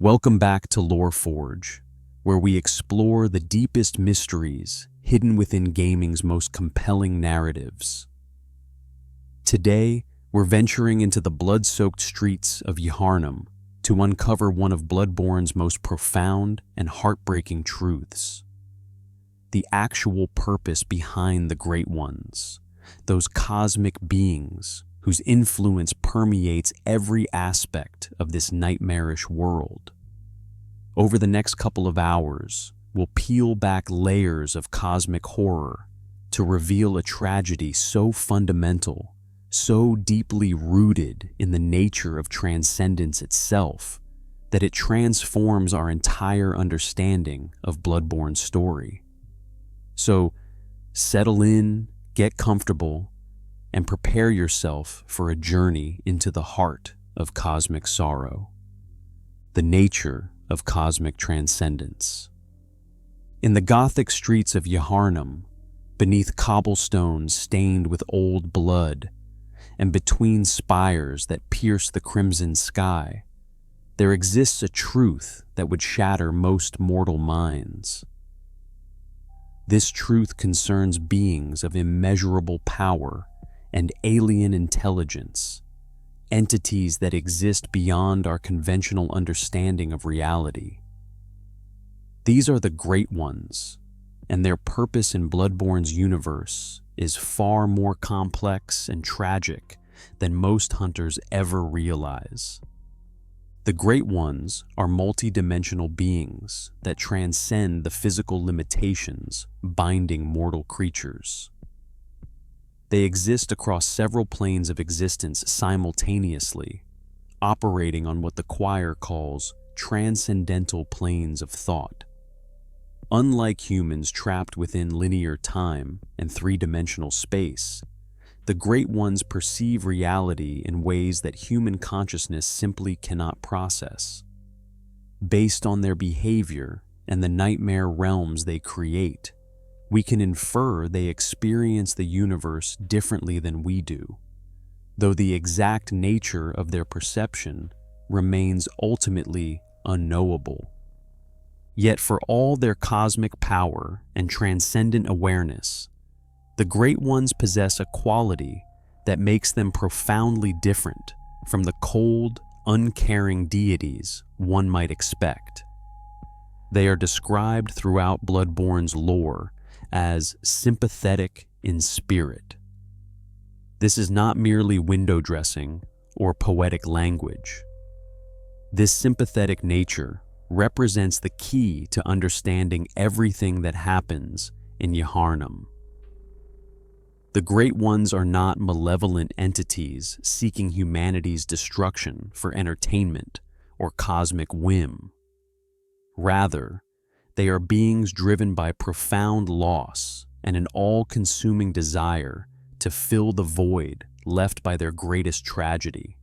Welcome back to Lore Forge, where we explore the deepest mysteries hidden within gaming's most compelling narratives. Today, we're venturing into the blood-soaked streets of Yharnam to uncover one of Bloodborne's most profound and heartbreaking truths: the actual purpose behind the Great Ones, those cosmic beings whose influence permeates every aspect of this nightmarish world. Over the next couple of hours, we'll peel back layers of cosmic horror to reveal a tragedy so fundamental, so deeply rooted in the nature of transcendence itself, that it transforms our entire understanding of Bloodborne's story. So, settle in, get comfortable, and prepare yourself for a journey into the heart of cosmic sorrow, the nature of cosmic transcendence. In the Gothic streets of Yharnam, beneath cobblestones stained with old blood, and between spires that pierce the crimson sky, there exists a truth that would shatter most mortal minds. This truth concerns beings of immeasurable power and alien intelligence, entities that exist beyond our conventional understanding of reality. These are the Great Ones, and their purpose in Bloodborne's universe is far more complex and tragic than most hunters ever realize. The Great Ones are multi-dimensional beings that transcend the physical limitations binding mortal creatures. They exist across several planes of existence simultaneously, operating on what the choir calls transcendental planes of thought. Unlike humans trapped within linear time and three-dimensional space, the Great Ones perceive reality in ways that human consciousness simply cannot process. Based on their behavior and the nightmare realms they create, we can infer they experience the universe differently than we do, though the exact nature of their perception remains ultimately unknowable. Yet for all their cosmic power and transcendent awareness, the Great Ones possess a quality that makes them profoundly different from the cold, uncaring deities one might expect. They are described throughout Bloodborne's lore as sympathetic in spirit. This is not merely window dressing or poetic language. This sympathetic nature represents the key to understanding everything that happens in Yharnam. The Great Ones are not malevolent entities seeking humanity's destruction for entertainment or cosmic whim. Rather, they are beings driven by profound loss and an all-consuming desire to fill the void left by their greatest tragedy.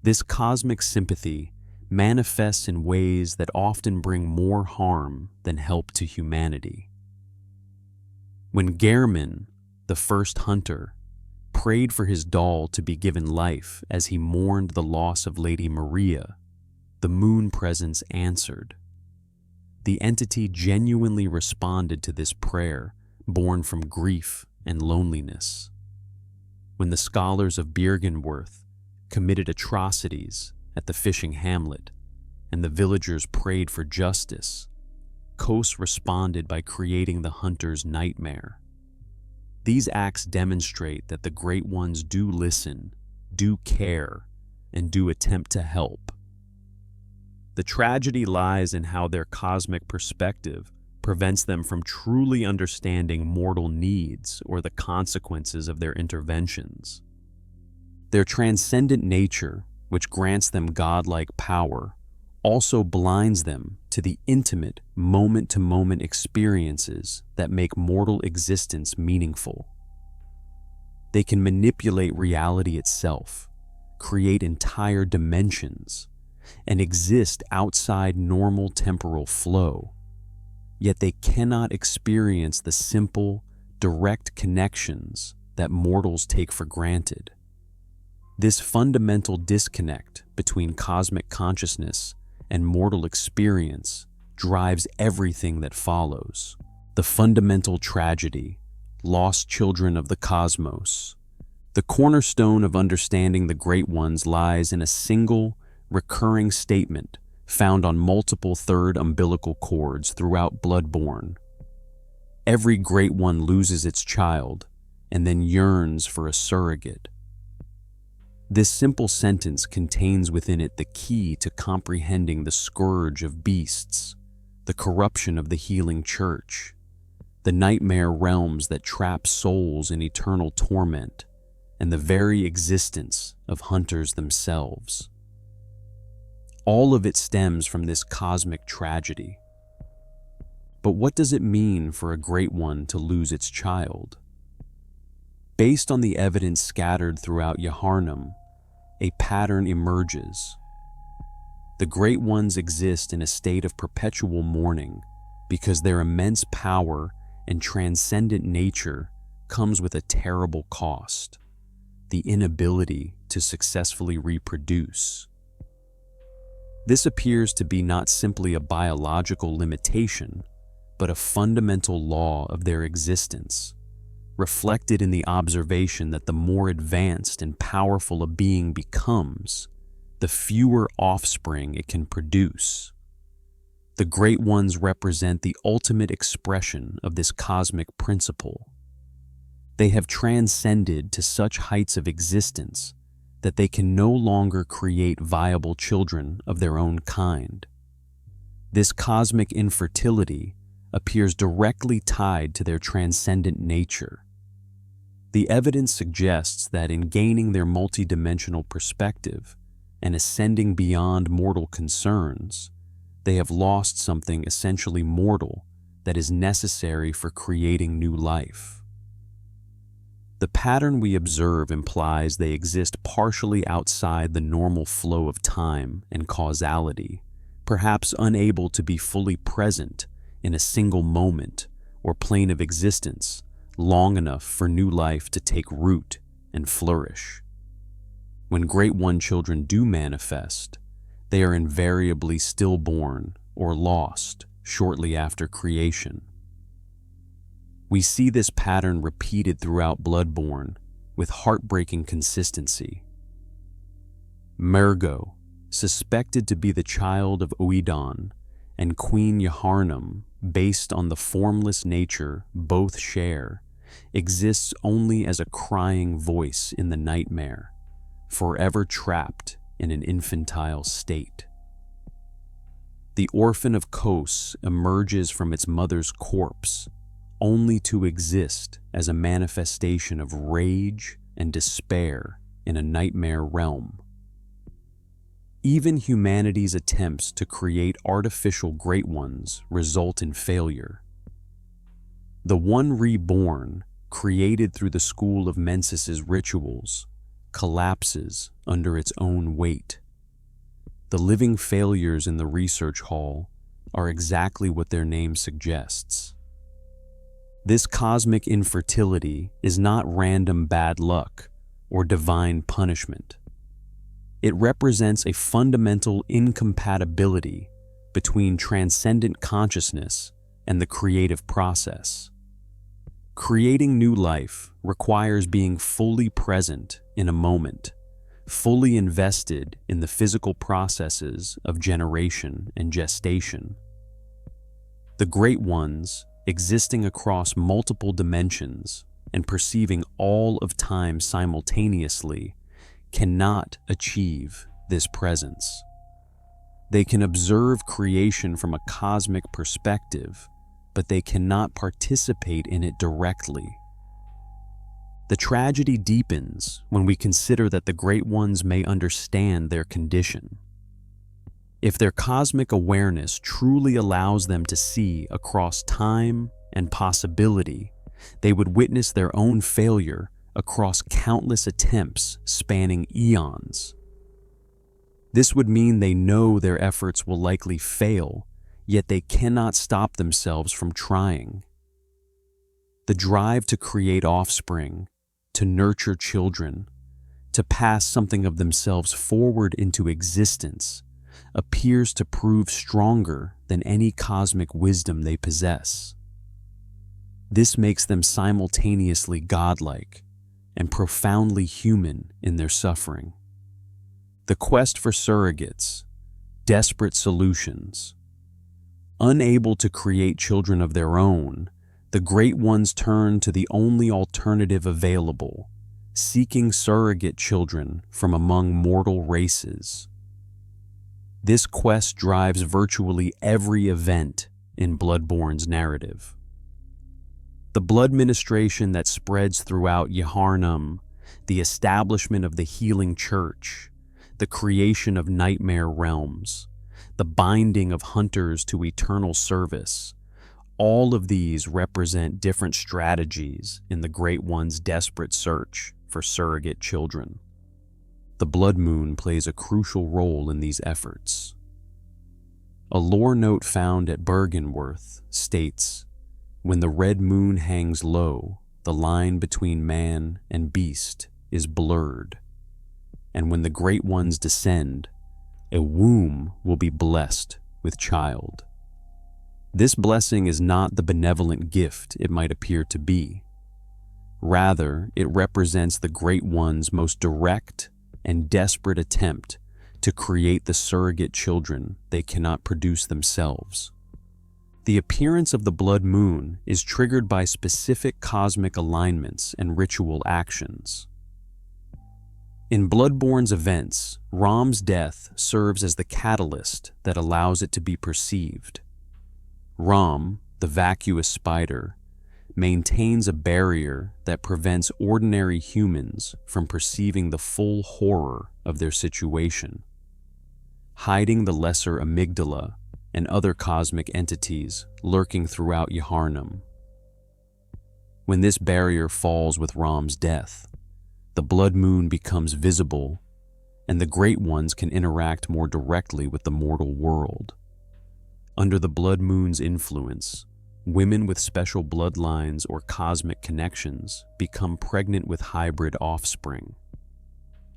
This cosmic sympathy manifests in ways that often bring more harm than help to humanity. When Gehrman, the first hunter, prayed for his doll to be given life as he mourned the loss of Lady Maria, the Moon Presence answered. The entity genuinely responded to this prayer, born from grief and loneliness. When the scholars of Byrgenwerth committed atrocities at the fishing hamlet, and the villagers prayed for justice, Kos responded by creating the hunter's nightmare. These acts demonstrate that the Great Ones do listen, do care, and do attempt to help. The tragedy lies in how their cosmic perspective prevents them from truly understanding mortal needs or the consequences of their interventions. Their transcendent nature, which grants them godlike power, also blinds them to the intimate, moment-to-moment experiences that make mortal existence meaningful. They can manipulate reality itself, create entire dimensions, and exist outside normal temporal flow, yet they cannot experience the simple, direct connections that mortals take for granted. This fundamental disconnect between cosmic consciousness and mortal experience drives everything that follows. The fundamental tragedy, lost children of the cosmos. The cornerstone of understanding the Great Ones lies in a single, recurring statement found on multiple third umbilical cords throughout Bloodborne. Every Great One loses its child and then yearns for a surrogate. This simple sentence contains within it the key to comprehending the scourge of beasts, the corruption of the healing church, the nightmare realms that trap souls in eternal torment, and the very existence of hunters themselves. All of it stems from this cosmic tragedy. But what does it mean for a Great One to lose its child? Based on the evidence scattered throughout Yaharnam, a pattern emerges. The Great Ones exist in a state of perpetual mourning because their immense power and transcendent nature comes with a terrible cost: the inability to successfully reproduce. This appears to be not simply a biological limitation, but a fundamental law of their existence, reflected in the observation that the more advanced and powerful a being becomes, the fewer offspring it can produce. The Great Ones represent the ultimate expression of this cosmic principle. They have transcended to such heights of existence that they can no longer create viable children of their own kind. This cosmic infertility appears directly tied to their transcendent nature. The evidence suggests that in gaining their multidimensional perspective and ascending beyond mortal concerns, they have lost something essentially mortal that is necessary for creating new life. The pattern we observe implies they exist partially outside the normal flow of time and causality, perhaps unable to be fully present in a single moment or plane of existence long enough for new life to take root and flourish. When Great One children do manifest, they are invariably stillborn or lost shortly after creation. We see this pattern repeated throughout Bloodborne with heartbreaking consistency. Mergo, suspected to be the child of Oedon, and Queen Yaharnam, based on the formless nature both share, exists only as a crying voice in the nightmare, forever trapped in an infantile state. The Orphan of Kos emerges from its mother's corpse, only to exist as a manifestation of rage and despair in a nightmare realm. Even humanity's attempts to create artificial Great Ones result in failure. The one reborn, created through the school of Mensis's rituals, collapses under its own weight. The living failures in the research hall are exactly what their name suggests. This cosmic infertility is not random bad luck or divine punishment. It represents a fundamental incompatibility between transcendent consciousness and the creative process. Creating new life requires being fully present in a moment, fully invested in the physical processes of generation and gestation. The Great Ones, existing across multiple dimensions and perceiving all of time simultaneously, cannot achieve this presence. They can observe creation from a cosmic perspective, but they cannot participate in it directly. The tragedy deepens when we consider that the Great Ones may understand their condition. If their cosmic awareness truly allows them to see across time and possibility, they would witness their own failure across countless attempts spanning eons. This would mean they know their efforts will likely fail, yet they cannot stop themselves from trying. The drive to create offspring, to nurture children, to pass something of themselves forward into existence, appears to prove stronger than any cosmic wisdom they possess. This makes them simultaneously godlike and profoundly human in their suffering. The quest for surrogates, desperate solutions. Unable to create children of their own, the Great Ones turn to the only alternative available, seeking surrogate children from among mortal races. This quest drives virtually every event in Bloodborne's narrative. The blood ministration that spreads throughout Yharnam, the establishment of the healing church, the creation of nightmare realms, the binding of hunters to eternal service, all of these represent different strategies in the Great One's desperate search for surrogate children. The blood moon plays a crucial role in these efforts. A lore note found at Bergenworth states, "When the red moon hangs low, the line between man and beast is blurred. And when the Great Ones descend, a womb will be blessed with child." This blessing is not the benevolent gift it might appear to be. Rather, it represents the Great One's most direct and desperate attempt to create the surrogate children they cannot produce themselves. The appearance of the blood moon is triggered by specific cosmic alignments and ritual actions. In Bloodborne's events, Ram's death serves as the catalyst that allows it to be perceived. Ram, the vacuous spider, maintains a barrier that prevents ordinary humans from perceiving the full horror of their situation, hiding the lesser amygdala and other cosmic entities lurking throughout Yharnam. When this barrier falls with Ram's death, the blood moon becomes visible, and the Great Ones can interact more directly with the mortal world. Under the blood moon's influence, women with special bloodlines or cosmic connections become pregnant with hybrid offspring.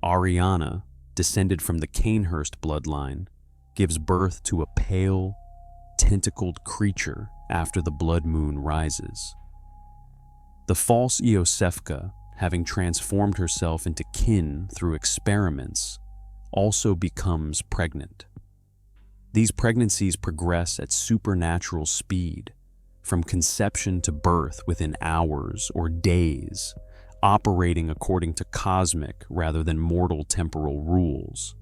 Ariana, descended from the Cainhurst bloodline, gives birth to a pale, tentacled creature after the blood moon rises. The false Iosefka, having transformed herself into kin through experiments, also becomes pregnant. These pregnancies progress at supernatural speed, from conception to birth within hours or days, operating according to cosmic rather than mortal temporal rules.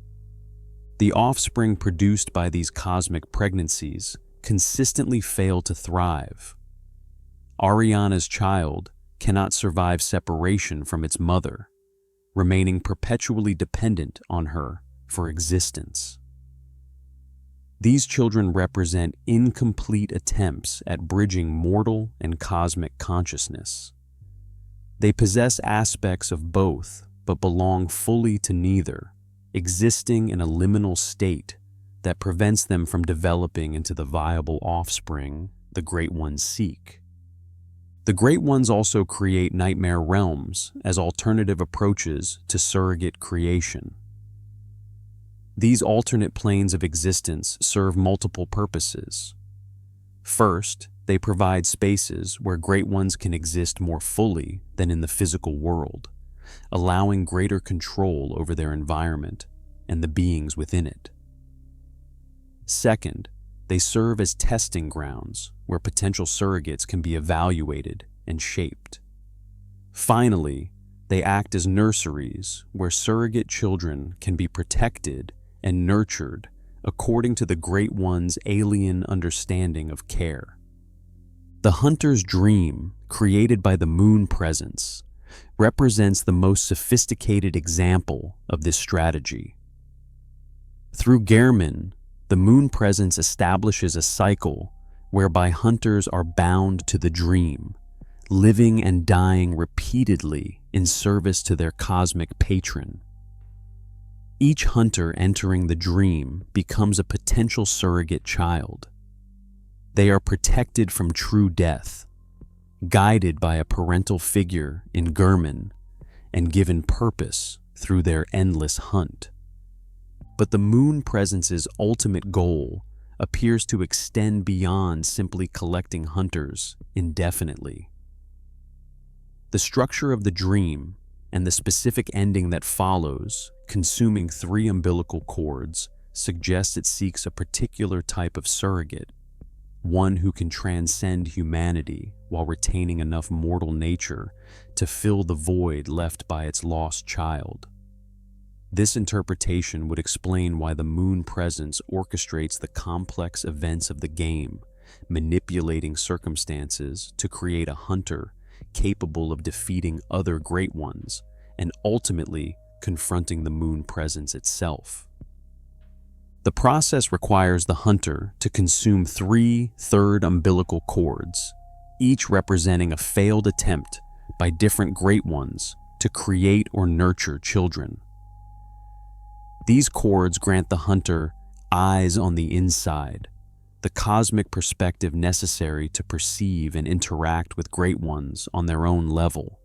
The offspring produced by these cosmic pregnancies consistently fail to thrive. Ariana's child cannot survive separation from its mother, remaining perpetually dependent on her for existence. These children represent incomplete attempts at bridging mortal and cosmic consciousness. They possess aspects of both, but belong fully to neither, existing in a liminal state that prevents them from developing into the viable offspring the Great Ones seek. The Great Ones also create nightmare realms as alternative approaches to surrogate creation. These alternate planes of existence serve multiple purposes. First, they provide spaces where Great Ones can exist more fully than in the physical world, allowing greater control over their environment and the beings within it. Second, they serve as testing grounds where potential surrogates can be evaluated and shaped. Finally, they act as nurseries where surrogate children can be protected and nurtured according to the Great One's alien understanding of care. The hunter's dream, created by the Moon Presence, represents the most sophisticated example of this strategy. Through Gehrman, the Moon Presence establishes a cycle whereby hunters are bound to the dream, living and dying repeatedly in service to their cosmic patron. Each hunter entering the dream becomes a potential surrogate child. They are protected from true death, guided by a parental figure in Gehrman, and given purpose through their endless hunt. But the Moon Presence's ultimate goal appears to extend beyond simply collecting hunters indefinitely. The structure of the dream and the specific ending that follows, consuming 3 umbilical cords, suggests it seeks a particular type of surrogate, one who can transcend humanity while retaining enough mortal nature to fill the void left by its lost child. This interpretation would explain why the Moon Presence orchestrates the complex events of the game, manipulating circumstances to create a hunter capable of defeating other Great Ones and ultimately confronting the Moon Presence itself. The process requires the hunter to consume 3 third umbilical cords, each representing a failed attempt by different Great Ones to create or nurture children. These cords grant the hunter eyes on the inside, the cosmic perspective necessary to perceive and interact with Great Ones on their own level.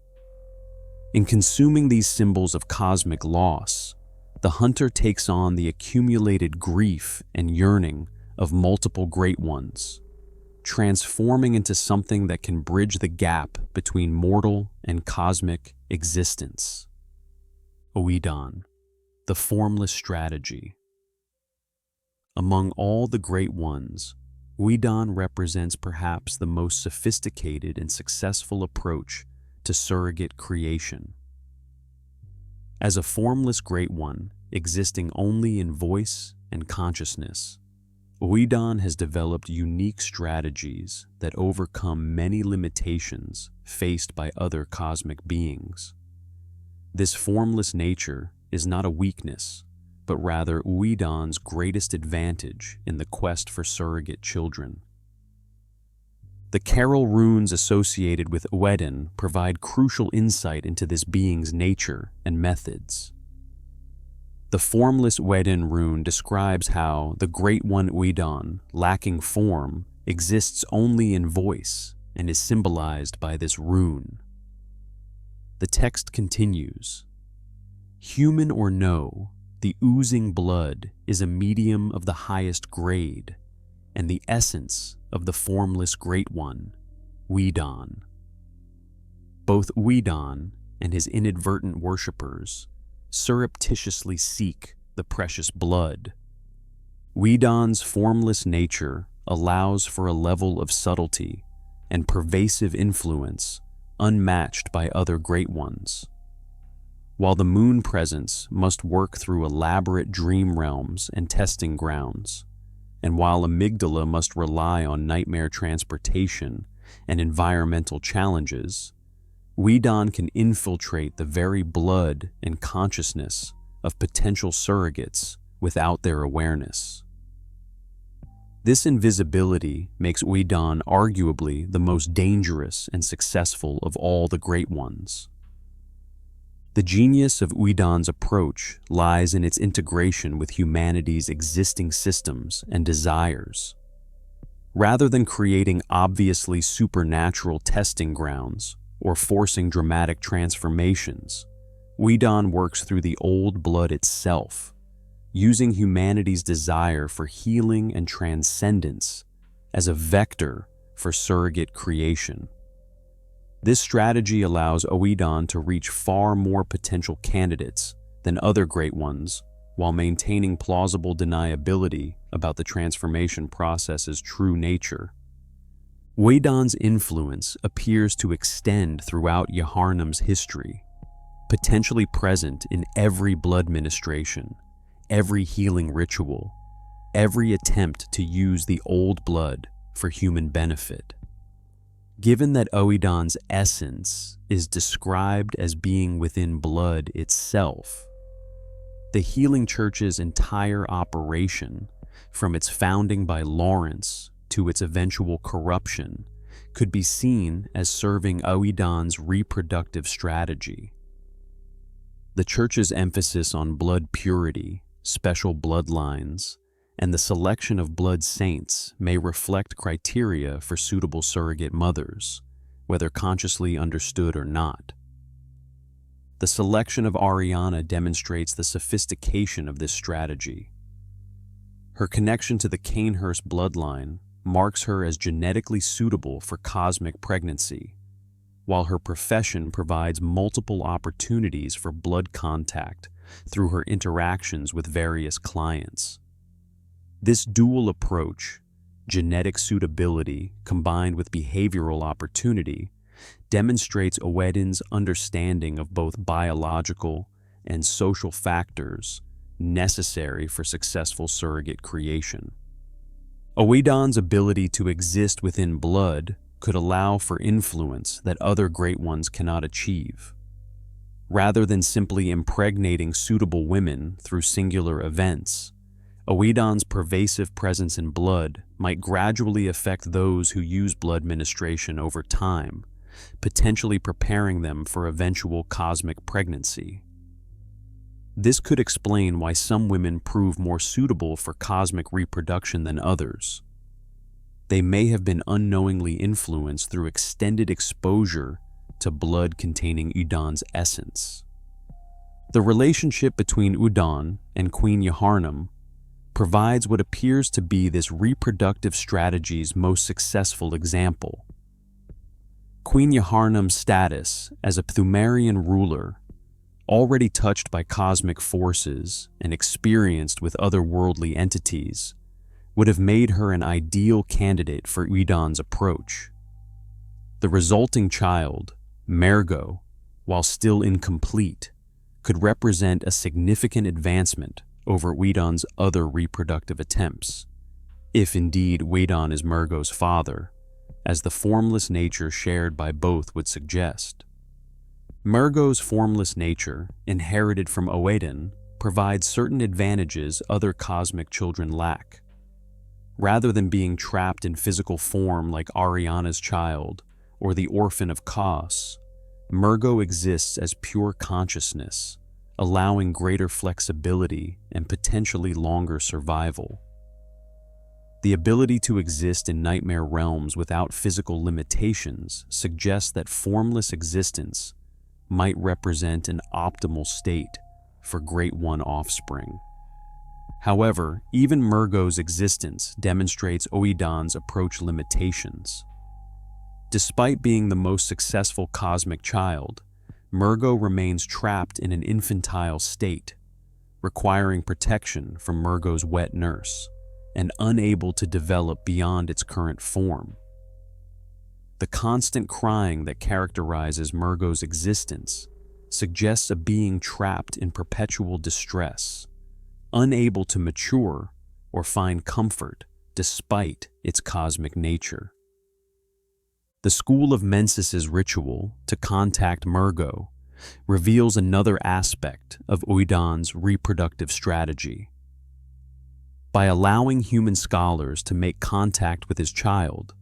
In consuming these symbols of cosmic loss, the hunter takes on the accumulated grief and yearning of multiple Great Ones, transforming into something that can bridge the gap between mortal and cosmic existence. Oedon, the formless strategy. Among all the Great Ones, Oedon represents perhaps the most sophisticated and successful approach to surrogate creation. As a formless Great One, existing only in voice and consciousness, Oedon has developed unique strategies that overcome many limitations faced by other cosmic beings. This formless nature is not a weakness, but rather Oedon's greatest advantage in the quest for surrogate children. The Carol runes associated with Oedon provide crucial insight into this being's nature and methods. The formless Oedon rune describes how the Great One Oedon, lacking form, exists only in voice and is symbolized by this rune. The text continues, "Human or no, the oozing blood is a medium of the highest grade, and the essence of the formless Great One, Oedon. Both Oedon and his inadvertent worshippers surreptitiously seek the precious blood. Oedon's formless nature allows for a level of subtlety and pervasive influence unmatched by other Great Ones. While the Moon Presence must work through elaborate dream realms and testing grounds, and while amygdala must rely on nightmare transportation and environmental challenges, Oedon can infiltrate the very blood and consciousness of potential surrogates without their awareness. This invisibility makes Oedon arguably the most dangerous and successful of all the Great Ones. The genius of Oedon's approach lies in its integration with humanity's existing systems and desires. Rather than creating obviously supernatural testing grounds or forcing dramatic transformations, Oedon works through the old blood itself, using humanity's desire for healing and transcendence as a vector for surrogate creation. This strategy allows Oedon to reach far more potential candidates than other Great Ones while maintaining plausible deniability about the transformation process's true nature. Oedon's influence appears to extend throughout Yaharnam's history, potentially present in every blood ministration, every healing ritual, every attempt to use the old blood for human benefit. Given that Oedon's essence is described as being within blood itself, the Healing Church's entire operation, from its founding by Lawrence to its eventual corruption, could be seen as serving Oedon's reproductive strategy. The Church's emphasis on blood purity, special bloodlines, and the selection of blood saints may reflect criteria for suitable surrogate mothers, whether consciously understood or not. The selection of Ariana demonstrates the sophistication of this strategy. Her connection to the Cainhurst bloodline marks her as genetically suitable for cosmic pregnancy, while her profession provides multiple opportunities for blood contact through her interactions with various clients. This dual approach, genetic suitability combined with behavioral opportunity, demonstrates Oedon's understanding of both biological and social factors necessary for successful surrogate creation. Oedon's ability to exist within blood could allow for influence that other Great Ones cannot achieve. Rather than simply impregnating suitable women through singular events, Oedon's pervasive presence in blood might gradually affect those who use blood ministration over time, potentially preparing them for eventual cosmic pregnancy. This could explain why some women prove more suitable for cosmic reproduction than others. They may have been unknowingly influenced through extended exposure to blood containing Oedon's essence. The relationship between Oedon and Queen Yaharnam provides what appears to be this reproductive strategy's most successful example. Queen Yaharnam's status as a Pthumerian ruler, already touched by cosmic forces and experienced with otherworldly entities, would have made her an ideal candidate for Oedon's approach. The resulting child, Mergo, while still incomplete, could represent a significant advancement over Oedon's other reproductive attempts, if indeed Oedon is Mergo's father, as the formless nature shared by both would suggest. Mergo's formless nature, inherited from Oedon, provides certain advantages other cosmic children lack. Rather than being trapped in physical form like Ariana's child or the Orphan of Kos, Mergo exists as pure consciousness, allowing greater flexibility and potentially longer survival. The ability to exist in nightmare realms without physical limitations suggests that formless existence might represent an optimal state for Great One offspring. However, even Mergo's existence demonstrates Oedon's approach limitations. Despite being the most successful cosmic child, Mergo remains trapped in an infantile state, requiring protection from Mergo's wet nurse, and unable to develop beyond its current form. The constant crying that characterizes Mergo's existence suggests a being trapped in perpetual distress, unable to mature or find comfort despite its cosmic nature. The School of Mensis's ritual to contact Mergo reveals another aspect of Oedon's reproductive strategy. By allowing human scholars to make contact with his child,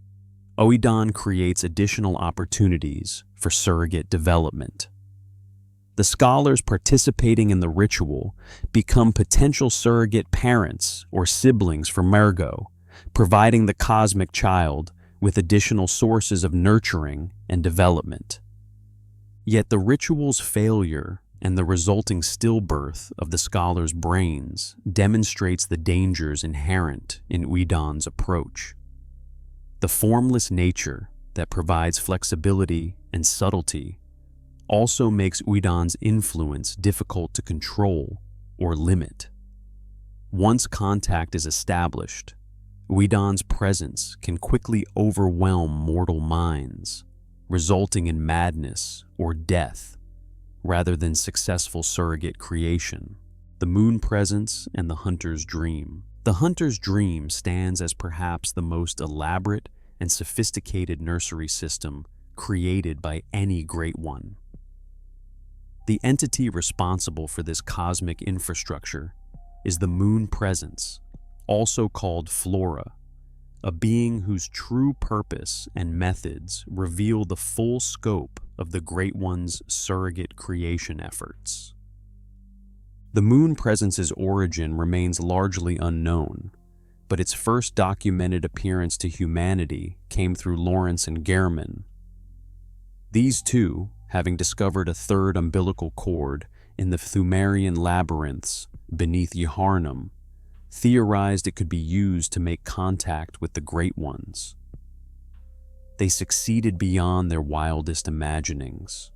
Oedon creates additional opportunities for surrogate development. The scholars participating in the ritual become potential surrogate parents or siblings for Mergo, providing the cosmic child with additional sources of nurturing and development. Yet the ritual's failure and the resulting stillbirth of the scholars' brains demonstrates the dangers inherent in Oedon's approach. The formless nature that provides flexibility and subtlety also makes Oedon's influence difficult to control or limit. Once contact is established, Oedon's presence can quickly overwhelm mortal minds, resulting in madness or death, rather than successful surrogate creation. The Moon Presence and the Hunter's Dream. The Hunter's Dream stands as perhaps the most elaborate and sophisticated nursery system created by any Great One. The entity responsible for this cosmic infrastructure is the Moon Presence, also called Flora, a being whose true purpose and methods reveal the full scope of the Great One's surrogate creation efforts. The Moon Presence's origin remains largely unknown, but its first documented appearance to humanity came through Lawrence and Gehrman. These two, having discovered a third umbilical cord in the Pthumerian labyrinths beneath Yharnam, theorized it could be used to make contact with the Great Ones. They succeeded beyond their wildest imaginings.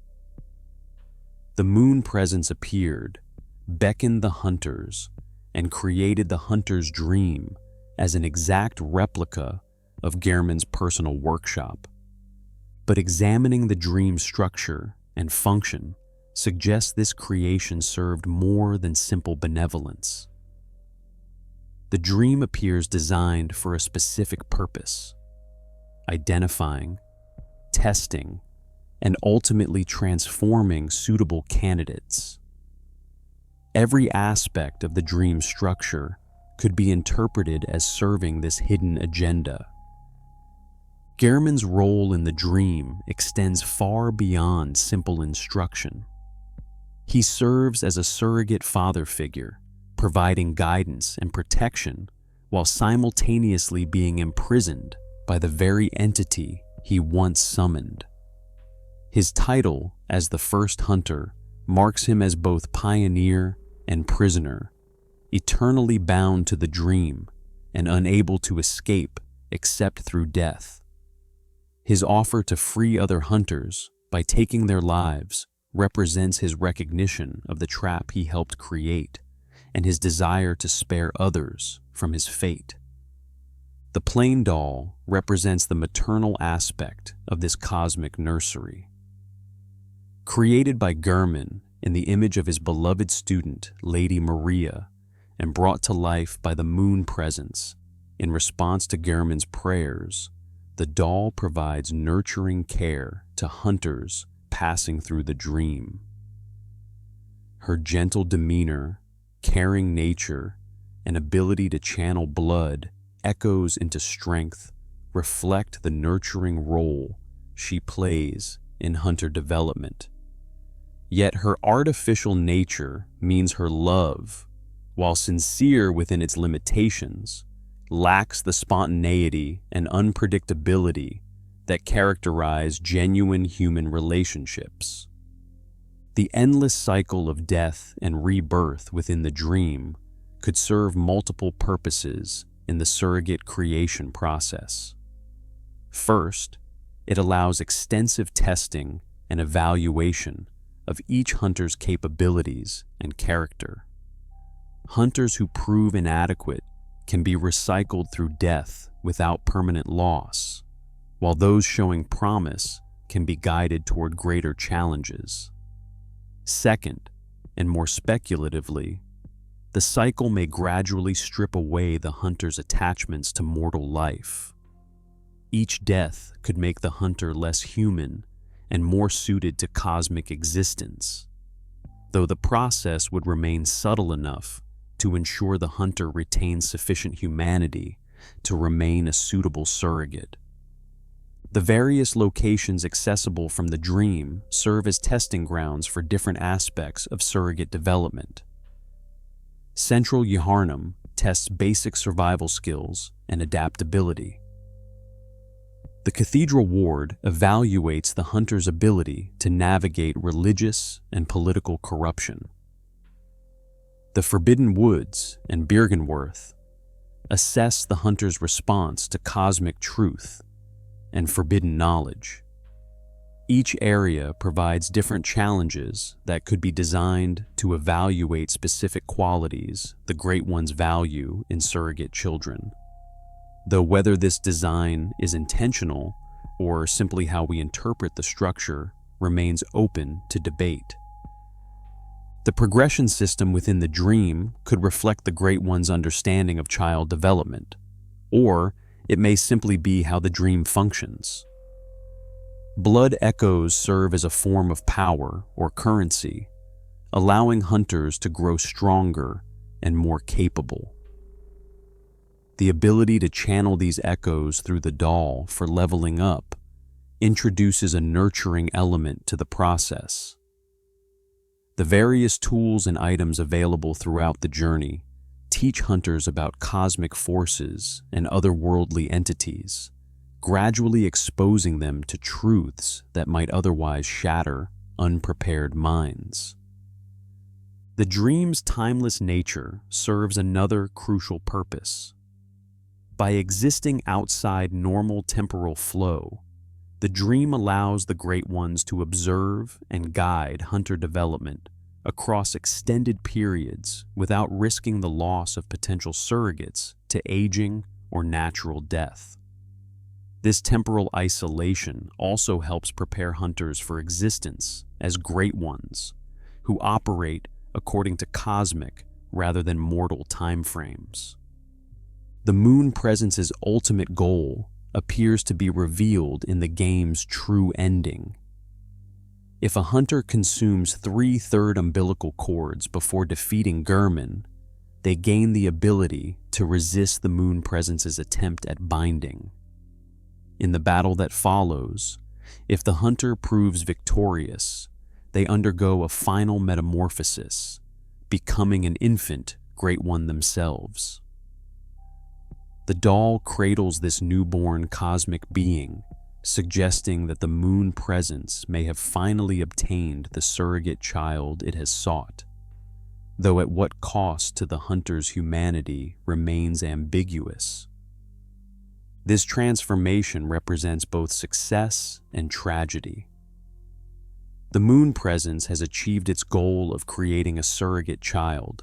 The Moon Presence appeared, beckoned the hunters, and created the hunter's dream as an exact replica of Gehrman's personal workshop. But examining the dream structure and function suggests this creation served more than simple benevolence. The dream appears designed for a specific purpose: identifying, testing, and ultimately transforming suitable candidates. Every aspect of the dream structure could be interpreted as serving this hidden agenda. Gehrman's role in the dream extends far beyond simple instruction. He serves as a surrogate father figure, providing guidance and protection while simultaneously being imprisoned by the very entity he once summoned. His title as the first hunter marks him as both pioneer and prisoner, eternally bound to the dream and unable to escape except through death. His offer to free other hunters by taking their lives represents his recognition of the trap he helped create and his desire to spare others from his fate. The plain doll represents the maternal aspect of this cosmic nursery. Created by Gehrman in the image of his beloved student, Lady Maria, and brought to life by the Moon Presence in response to Gehrman's prayers, the doll provides nurturing care to hunters passing through the dream. Her gentle demeanor, caring nature, and ability to channel blood echoes into strength reflect the nurturing role she plays in hunter development. Yet her artificial nature means her love, while sincere within its limitations, lacks the spontaneity and unpredictability that characterize genuine human relationships. The endless cycle of death and rebirth within the dream could serve multiple purposes in the surrogate creation process. First, it allows extensive testing and evaluation of each hunter's capabilities and character. Hunters who prove inadequate can be recycled through death without permanent loss, while those showing promise can be guided toward greater challenges. Second, and more speculatively, the cycle may gradually strip away the hunter's attachments to mortal life. Each death could make the hunter less human and more suited to cosmic existence, though the process would remain subtle enough to ensure the hunter retains sufficient humanity to remain a suitable surrogate. The various locations accessible from the dream serve as testing grounds for different aspects of surrogate development. Central Yharnam tests basic survival skills and adaptability. The Cathedral Ward evaluates the hunter's ability to navigate religious and political corruption. The Forbidden Woods and Byrgenwerth assess the hunter's response to cosmic truth and forbidden knowledge. Each area provides different challenges that could be designed to evaluate specific qualities the Great Ones value in surrogate children. Though whether this design is intentional or simply how we interpret the structure remains open to debate. The progression system within the dream could reflect the Great One's understanding of child development, or it may simply be how the dream functions. Blood echoes serve as a form of power or currency, allowing hunters to grow stronger and more capable. The ability to channel these echoes through the doll for leveling up introduces a nurturing element to the process. The various tools and items available throughout the journey teach hunters about cosmic forces and otherworldly entities, gradually exposing them to truths that might otherwise shatter unprepared minds. The dream's timeless nature serves another crucial purpose. By existing outside normal temporal flow, the dream allows the Great Ones to observe and guide hunter development across extended periods without risking the loss of potential surrogates to aging or natural death. This temporal isolation also helps prepare hunters for existence as Great Ones, who operate according to cosmic rather than mortal timeframes. The Moon Presence's ultimate goal appears to be revealed in the game's true ending. If a hunter consumes 3/3 umbilical cords before defeating Gurman, they gain the ability to resist the Moon Presence's attempt at binding. In the battle that follows, if the hunter proves victorious, they undergo a final metamorphosis, becoming an infant Great One themselves. The doll cradles this newborn cosmic being, suggesting that the Moon Presence may have finally obtained the surrogate child it has sought, though at what cost to the hunter's humanity remains ambiguous. This transformation represents both success and tragedy. The Moon Presence has achieved its goal of creating a surrogate child,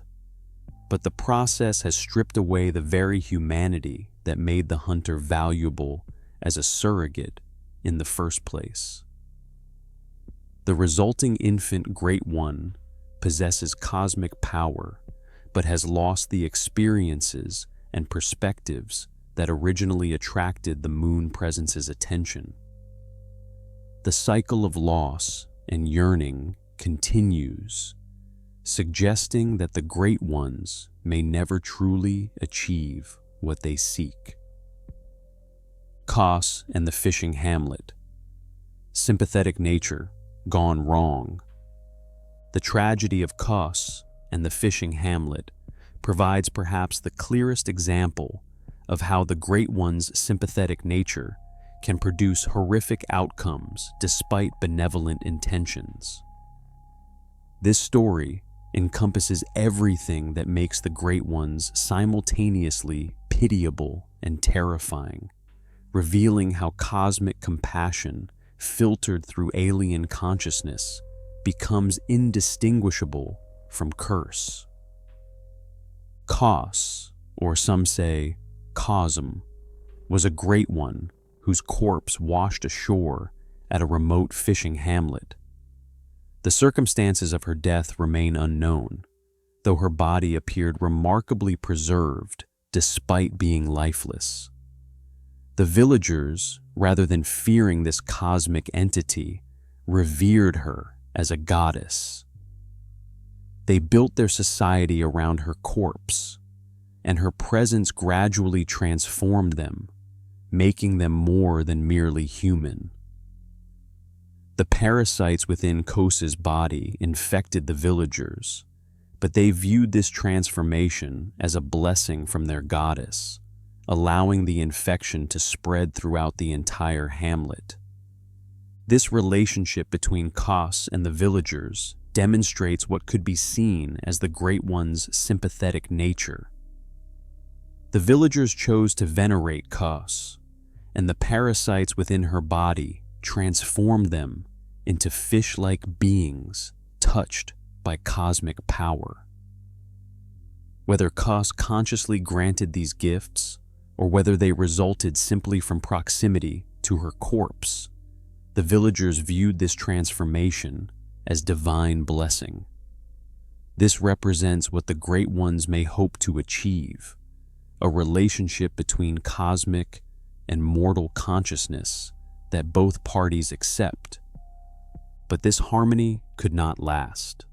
but the process has stripped away the very humanity that made the hunter valuable as a surrogate in the first place. The resulting infant Great One possesses cosmic power, but has lost the experiences and perspectives that originally attracted the Moon Presence's attention. The cycle of loss and yearning continues, suggesting that the Great Ones may never truly achieve what they seek. Kos and the Fishing Hamlet. Sympathetic nature gone wrong. The tragedy of Kos and the Fishing Hamlet provides perhaps the clearest example of how the Great One's sympathetic nature can produce horrific outcomes despite benevolent intentions. This story encompasses everything that makes the Great Ones simultaneously pitiable and terrifying, revealing how cosmic compassion, filtered through alien consciousness, becomes indistinguishable from curse. Kos, or some say Cosm, was a Great One whose corpse washed ashore at a remote fishing hamlet. The circumstances of her death remain unknown, though her body appeared remarkably preserved despite being lifeless. The villagers, rather than fearing this cosmic entity, revered her as a goddess. They built their society around her corpse, and her presence gradually transformed them, making them more than merely human. The parasites within Kos's body infected the villagers, but they viewed this transformation as a blessing from their goddess, allowing the infection to spread throughout the entire hamlet. This relationship between Kos and the villagers demonstrates what could be seen as the Great One's sympathetic nature. The villagers chose to venerate Kos, and the parasites within her body transformed them into fish-like beings touched by cosmic power. Whether Kos consciously granted these gifts, or whether they resulted simply from proximity to her corpse, the villagers viewed this transformation as divine blessing. This represents what the Great Ones may hope to achieve, a relationship between cosmic and mortal consciousness that both parties accept. But this harmony could not last.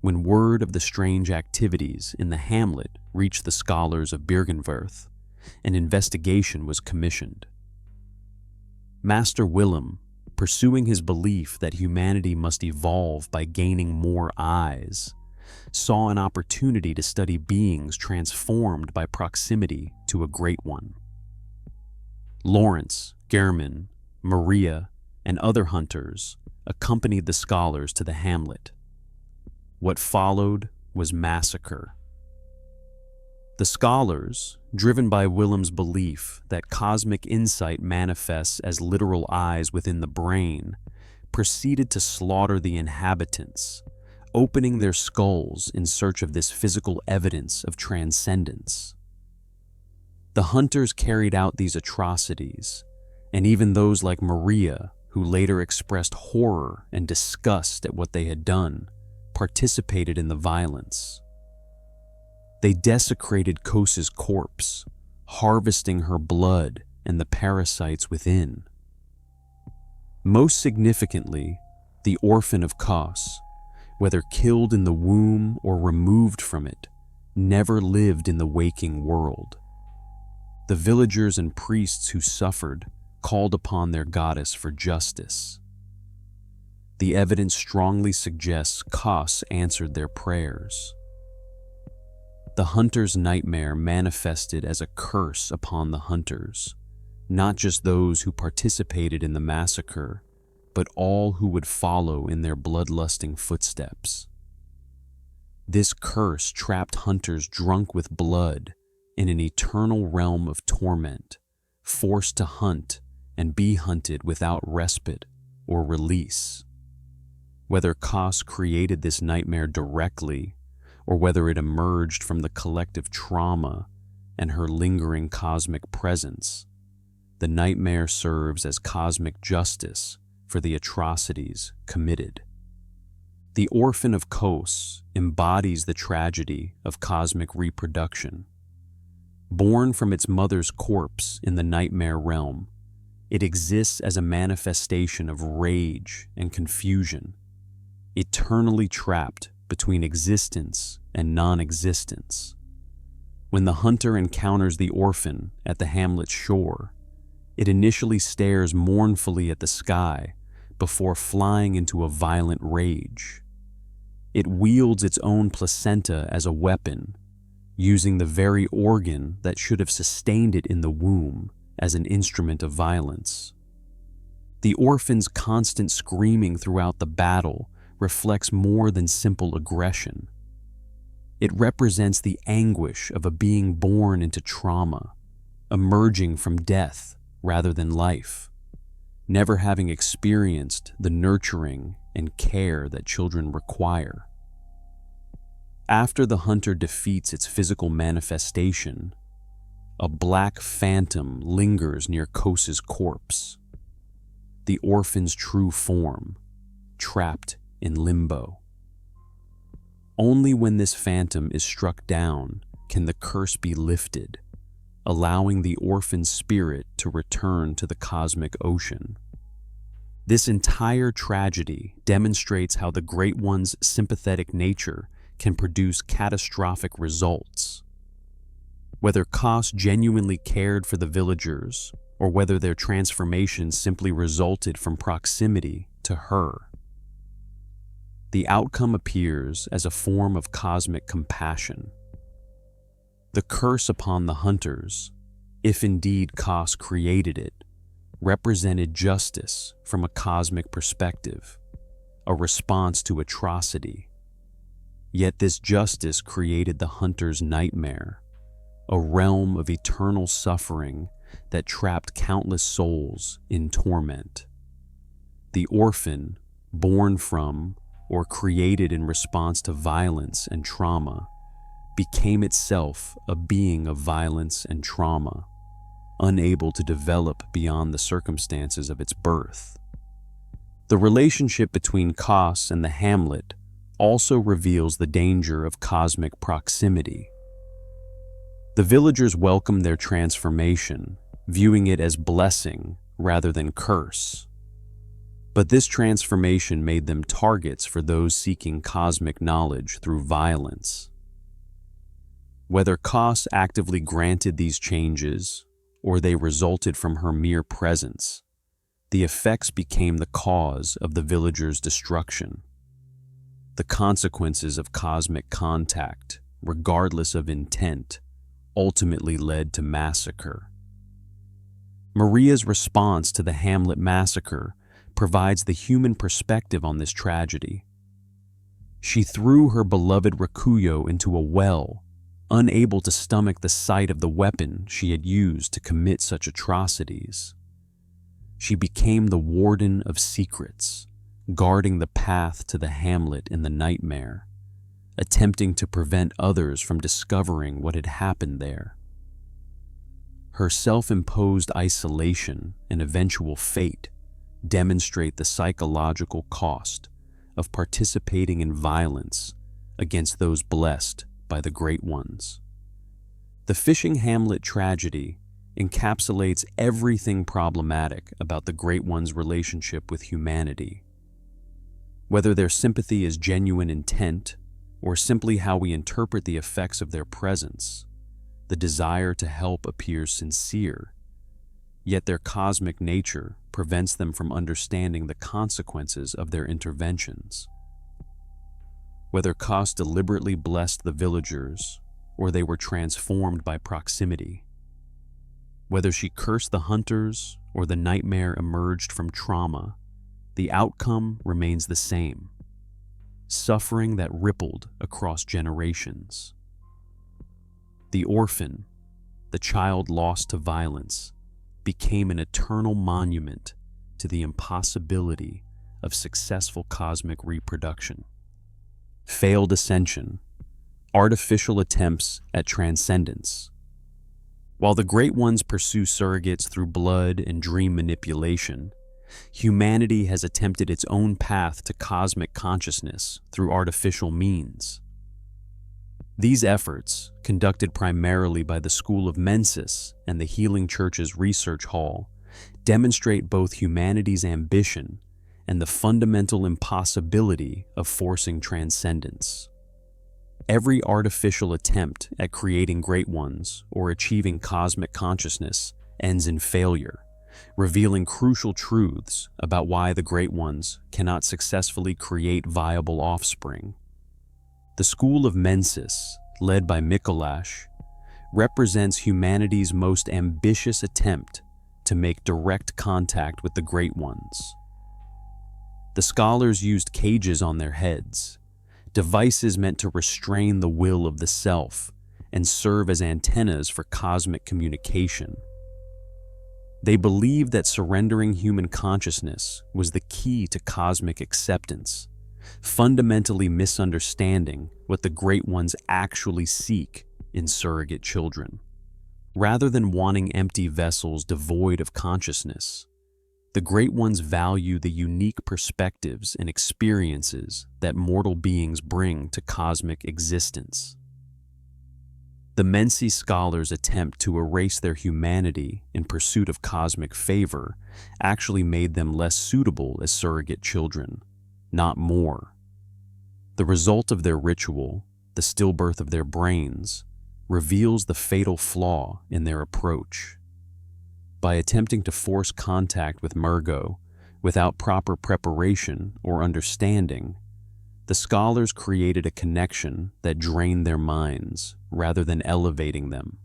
When word of the strange activities in the hamlet reached the scholars of Byrgenwerth, an investigation was commissioned. Master Willem, pursuing his belief that humanity must evolve by gaining more eyes, saw an opportunity to study beings transformed by proximity to a Great One. Lawrence, Gehrman, Maria, and other hunters accompanied the scholars to the hamlet. What followed was massacre. The scholars, driven by Willem's belief that cosmic insight manifests as literal eyes within the brain, proceeded to slaughter the inhabitants, opening their skulls in search of this physical evidence of transcendence. The hunters carried out these atrocities, and even those like Maria, who later expressed horror and disgust at what they had done, participated in the violence. They desecrated Kos's corpse, harvesting her blood and the parasites within. Most significantly, the orphan of Kos, whether killed in the womb or removed from it, never lived in the waking world. The villagers and priests who suffered called upon their goddess for justice. The evidence strongly suggests Kos answered their prayers. The hunter's nightmare manifested as a curse upon the hunters, not just those who participated in the massacre, but all who would follow in their bloodlusting footsteps. This curse trapped hunters drunk with blood in an eternal realm of torment, forced to hunt and be hunted without respite or release. Whether Kos created this nightmare directly, or whether it emerged from the collective trauma and her lingering cosmic presence, the nightmare serves as cosmic justice for the atrocities committed. The orphan of Kos embodies the tragedy of cosmic reproduction. Born from its mother's corpse in the nightmare realm, it exists as a manifestation of rage and confusion, eternally trapped between existence and non-existence. When the hunter encounters the orphan at the hamlet's shore, it initially stares mournfully at the sky before flying into a violent rage. It wields its own placenta as a weapon, using the very organ that should have sustained it in the womb as an instrument of violence. The orphan's constant screaming throughout the battle reflects more than simple aggression. It represents the anguish of a being born into trauma, emerging from death rather than life, never having experienced the nurturing and care that children require. After the hunter defeats its physical manifestation, a black phantom lingers near Kos's corpse, the orphan's true form, trapped in limbo. Only when this phantom is struck down can the curse be lifted, allowing the orphan's spirit to return to the cosmic ocean. This entire tragedy demonstrates how the Great One's sympathetic nature can produce catastrophic results. Whether Kos genuinely cared for the villagers, or whether their transformation simply resulted from proximity to her, the outcome appears as a form of cosmic compassion. The curse upon the hunters, if indeed Kos created it, represented justice from a cosmic perspective, a response to atrocity. Yet this justice created the hunter's nightmare, a realm of eternal suffering that trapped countless souls in torment. The orphan, born from or created in response to violence and trauma, became itself a being of violence and trauma, unable to develop beyond the circumstances of its birth. The relationship between Kos and the hamlet also reveals the danger of cosmic proximity. The villagers welcomed their transformation, viewing it as blessing rather than curse. But this transformation made them targets for those seeking cosmic knowledge through violence. Whether Kos actively granted these changes, or they resulted from her mere presence, the effects became the cause of the villagers' destruction. The consequences of cosmic contact, regardless of intent, ultimately led to massacre. Maria's response to the Hamlet massacre provides the human perspective on this tragedy. She threw her beloved Rakuyo into a well, unable to stomach the sight of the weapon she had used to commit such atrocities. She became the warden of secrets, guarding the path to the hamlet in the nightmare, attempting to prevent others from discovering what had happened there. Her self-imposed isolation and eventual fate demonstrate the psychological cost of participating in violence against those blessed by the Great Ones. The fishing hamlet tragedy encapsulates everything problematic about the Great Ones' relationship with humanity. Whether their sympathy is genuine intent or simply how we interpret the effects of their presence, the desire to help appears sincere, yet their cosmic nature prevents them from understanding the consequences of their interventions. Whether Kos deliberately blessed the villagers or they were transformed by proximity, whether she cursed the hunters or the nightmare emerged from trauma, the outcome remains the same: suffering that rippled across generations. The orphan, the child lost to violence, became an eternal monument to the impossibility of successful cosmic reproduction. Failed ascension, artificial attempts at transcendence. While the Great Ones pursue surrogates through blood and dream manipulation, humanity has attempted its own path to cosmic consciousness through artificial means. These efforts, conducted primarily by the School of Mensis and the Healing Church's Research Hall, demonstrate both humanity's ambition and the fundamental impossibility of forcing transcendence. Every artificial attempt at creating Great Ones or achieving cosmic consciousness ends in failure, revealing crucial truths about why the Great Ones cannot successfully create viable offspring. The School of Mensis, led by Mikolash, represents humanity's most ambitious attempt to make direct contact with the Great Ones. The scholars used cages on their heads, devices meant to restrain the will of the self and serve as antennas for cosmic communication. They believed that surrendering human consciousness was the key to cosmic acceptance, fundamentally misunderstanding what the Great Ones actually seek in surrogate children. Rather than wanting empty vessels devoid of consciousness, the Great Ones value the unique perspectives and experiences that mortal beings bring to cosmic existence. The Mensi scholars' attempt to erase their humanity in pursuit of cosmic favor actually made them less suitable as surrogate children, not more. The result of their ritual, the stillbirth of their brains, reveals the fatal flaw in their approach. By attempting to force contact with Murgo without proper preparation or understanding, the scholars created a connection that drained their minds rather than elevating them.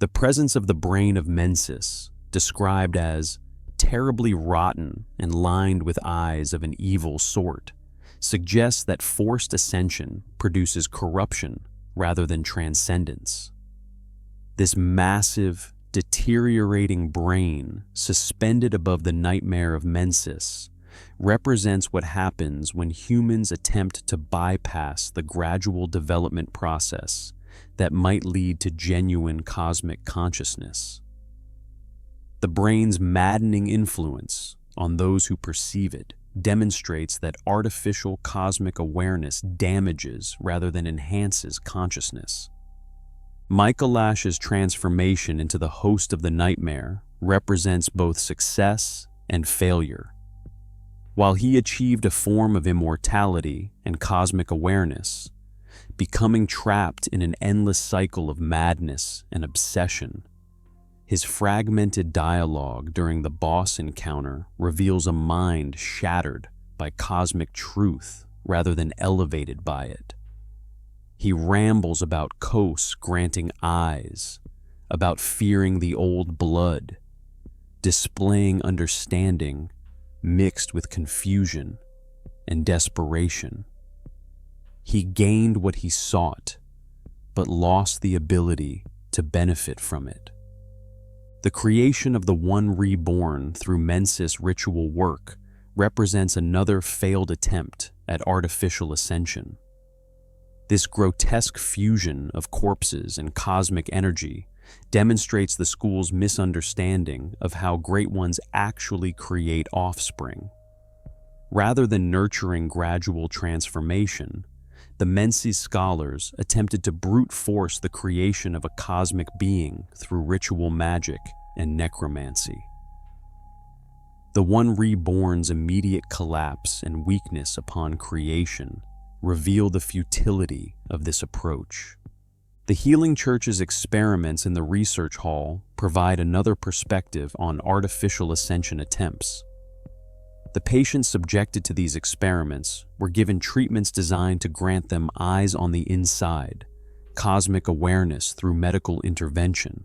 The presence of the brain of Mensis, described as terribly rotten and lined with eyes of an evil sort, suggests that forced ascension produces corruption rather than transcendence. This massive, deteriorating brain, suspended above the nightmare of Mensis, represents what happens when humans attempt to bypass the gradual development process that might lead to genuine cosmic consciousness. The brain's maddening influence on those who perceive it demonstrates that artificial cosmic awareness damages rather than enhances consciousness. Michaelash's transformation into the host of the nightmare represents both success and failure. While he achieved a form of immortality and cosmic awareness, becoming trapped in an endless cycle of madness and obsession, his fragmented dialogue during the boss encounter reveals a mind shattered by cosmic truth rather than elevated by it. He rambles about Kos granting eyes, about fearing the old blood, displaying understanding mixed with confusion and desperation. He gained what he sought, but lost the ability to benefit from it. The creation of the One Reborn through Mensis ritual work represents another failed attempt at artificial ascension. This grotesque fusion of corpses and cosmic energy demonstrates the school's misunderstanding of how Great Ones actually create offspring. Rather than nurturing gradual transformation, the Mensis scholars attempted to brute force the creation of a cosmic being through ritual magic and necromancy. The One Reborn's immediate collapse and weakness upon creation reveal the futility of this approach. The Healing Church's experiments in the research hall provide another perspective on artificial ascension attempts. The patients subjected to these experiments were given treatments designed to grant them eyes on the inside, cosmic awareness through medical intervention.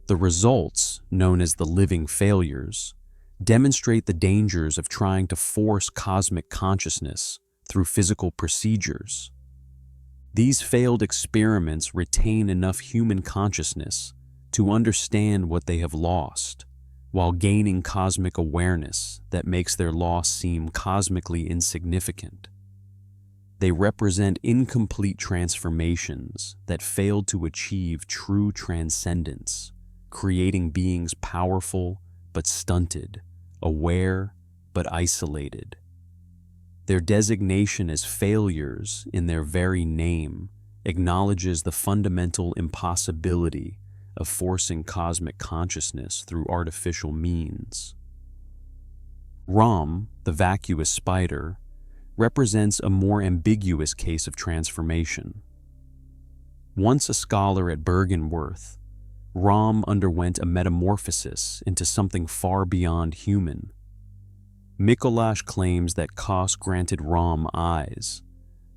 The results, known as the living failures, demonstrate the dangers of trying to force cosmic consciousness through physical procedures. These failed experiments retain enough human consciousness to understand what they have lost, while gaining cosmic awareness that makes their loss seem cosmically insignificant. They represent incomplete transformations that failed to achieve true transcendence, creating beings powerful but stunted, aware but isolated. Their designation as failures in their very name acknowledges the fundamental impossibility of forcing cosmic consciousness through artificial means. Rom, the vacuous spider, represents a more ambiguous case of transformation. Once a scholar at Bergenworth, Rom underwent a metamorphosis into something far beyond human. Mikolash claims that Kos granted Rom eyes,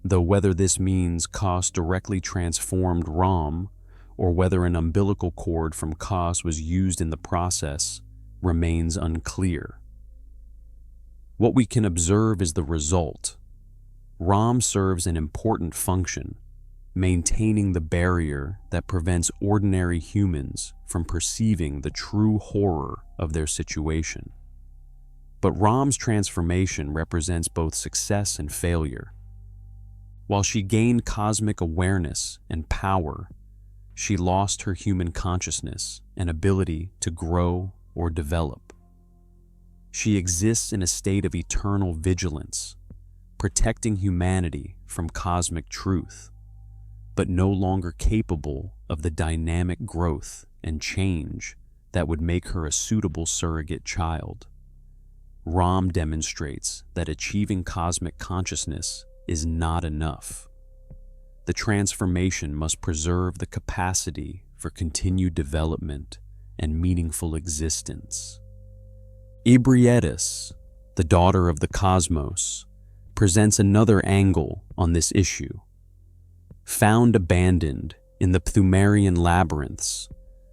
though whether this means Kos directly transformed Rom or whether an umbilical cord from Kos was used in the process remains unclear. What we can observe is the result. Rom serves an important function, maintaining the barrier that prevents ordinary humans from perceiving the true horror of their situation. But Rom's transformation represents both success and failure. While she gained cosmic awareness and power, she lost her human consciousness and ability to grow or develop. She exists in a state of eternal vigilance, protecting humanity from cosmic truth, but no longer capable of the dynamic growth and change that would make her a suitable surrogate child. Rom demonstrates that achieving cosmic consciousness is not enough. The transformation must preserve the capacity for continued development and meaningful existence. Ebrietis, the daughter of the cosmos, presents another angle on this issue. Found abandoned in the Pthumerian labyrinths,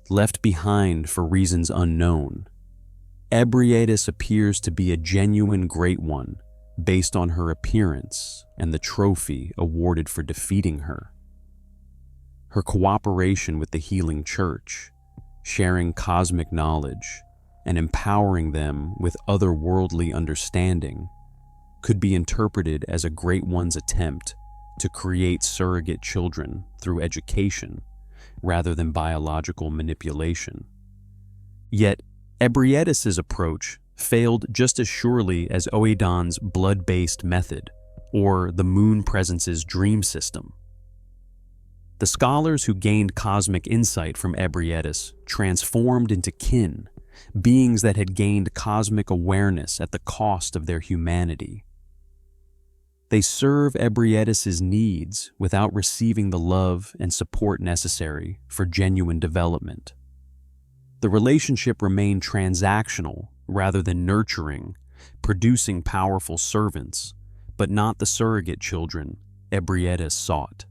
left behind for reasons unknown, Ebrietis appears to be a genuine Great One based on her appearance and the trophy awarded for defeating her. Her cooperation with the Healing Church, sharing cosmic knowledge, and empowering them with otherworldly understanding could be interpreted as a Great One's attempt to create surrogate children through education rather than biological manipulation. Yet, Ebrietis' approach failed just as surely as Oedon's blood-based method or the Moon Presence's dream system. The scholars who gained cosmic insight from Ebrietis transformed into kin, beings that had gained cosmic awareness at the cost of their humanity. They serve Ebrietis' needs without receiving the love and support necessary for genuine development. The relationship remained transactional rather than nurturing, producing powerful servants, but not the surrogate children Ebrietis sought.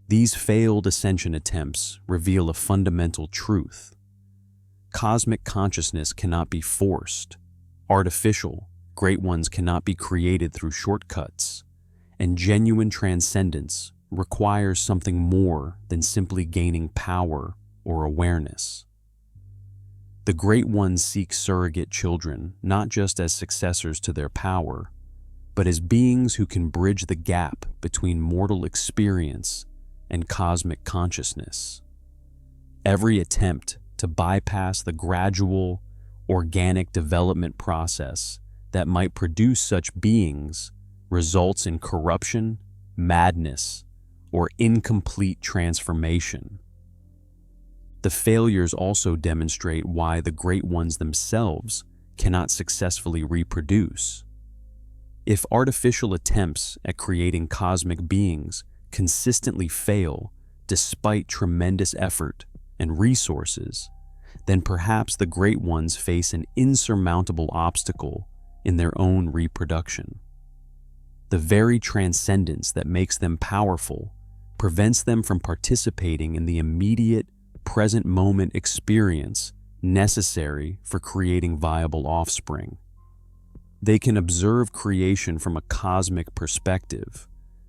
These failed ascension attempts reveal a fundamental truth. Cosmic consciousness cannot be forced, Artificial, Great Ones cannot be created through shortcuts, and genuine transcendence requires something more than simply gaining power or awareness. The Great Ones seek surrogate children not just as successors to their power, but as beings who can bridge the gap between mortal experience and cosmic consciousness. Every attempt to bypass the gradual, organic development process that might produce such beings results in corruption, madness, or incomplete transformation. The failures also demonstrate why the Great Ones themselves cannot successfully reproduce. If artificial attempts at creating cosmic beings consistently fail despite tremendous effort and resources, then perhaps the Great Ones face an insurmountable obstacle in their own reproduction. The very transcendence that makes them powerful prevents them from participating in the immediate, present moment experience necessary for creating viable offspring. They can observe creation from a cosmic perspective,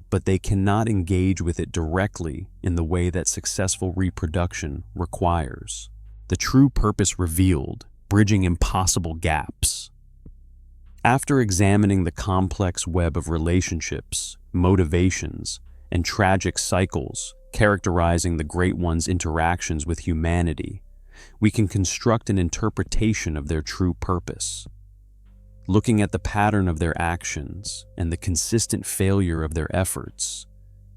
but they cannot engage with it directly in the way that successful reproduction requires. The true purpose revealed, bridging impossible gaps. After examining the complex web of relationships, motivations, and tragic cycles characterizing the Great Ones' interactions with humanity, we can construct an interpretation of their true purpose. Looking at the pattern of their actions and the consistent failure of their efforts,